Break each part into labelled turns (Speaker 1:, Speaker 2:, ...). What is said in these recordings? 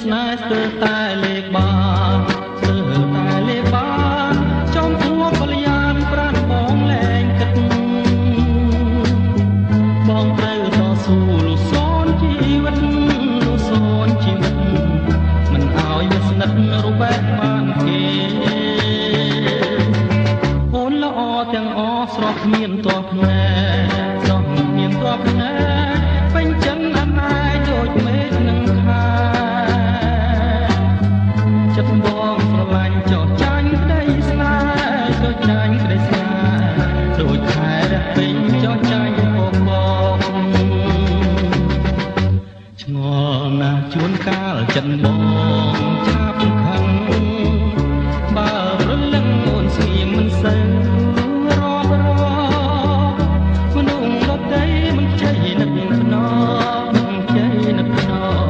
Speaker 1: ស្នេហ៍ស្ទើរតែលេខបាស្ទើរតែលេខបាចំពោះកល្យានប្រាណបងលែងគិតបងត្រូវតស៊ូលុះសូនជីវិតលុះសូនជីវិតមិនឲ្យវាស្និទ្ធរូបបែបបានគេអូនល្អទាំងអស្រស់គ្មានទោះភ្នែកស្រស់គ្មានទោះភ្នែកពេញចិនអណាយដូចមេឃនឹងខាចិត្តបងស្រឡាញ់ចោះចាញ់ក្តីស្នេហ៍ចោះចាញ់ក្តីស្នេហ៍ដូចខែរះពេញចោះចាញ់ពពកឆ្ងល់ណាស់ជួនកាលចិត្តបងឆាប់ខឹងបើព្រលឹងអូនស្ងៀមមិនសូវមនុស្សដទៃមិនចេះនឹកភ្នំចេះនឹកភ្នំ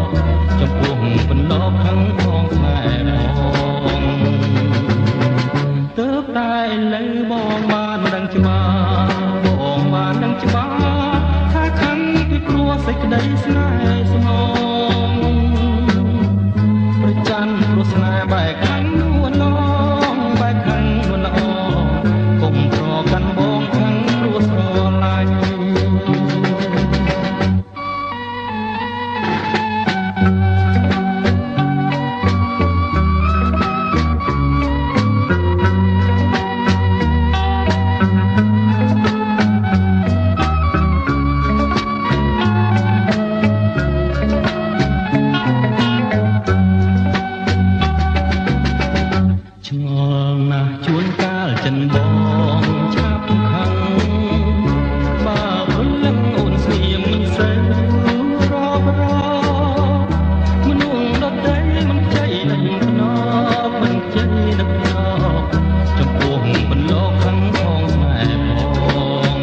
Speaker 1: ចំពោះបណ្ដោខឹងផងខ្លែបងទើបតែឥឡូវបងបានដឹងច្បាស់បងបានដឹងច្បាស់ថាខឹងពីព្រោះសេចក្តីស្នេហ៍ស្មងប្រច័ណ្ឌព្រោះស្នេហ៍បែកខាងនួនឡងបែកខាងនួនល្អកុំប្រកាន់បងខឹងព្រោះស្រឡាញ់ឆ្ងល់ណាស់ជួនកាលចិនបងឆាប់ខឹងបើព្រលឹងអូនស្ងៀមមិនសូវរ៉មនុស្សដទៃមិនចេះនឹកភ្នំមិនចេះនឹកភ្នំចំពោះបន្លកខឹងផងស្នេហ៍បង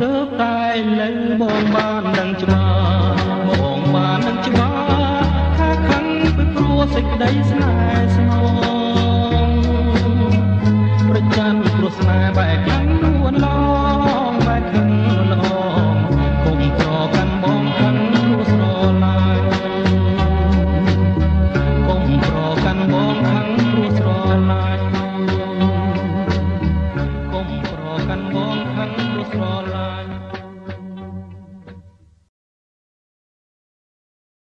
Speaker 1: ទើបតែឥឡូវបងបានដឹងច្បាស់បងបានដឹងច្បាស់ថាខឹងពីព្រោះសេចក្តីស្នេហ៍ស្មងប្រច័ណ្ឌព្រោះស្នេហ៍បែកខាងនួនឡងបែកខាងនួនល្អកុំប្រកាន់បងខឹងព្រោះស្រឡាញ់កុំប្រកាន់បងខឹងព្រោះស្រឡាញ់កុំប្រកាន់បងខឹងព្រោះស្រឡាញ់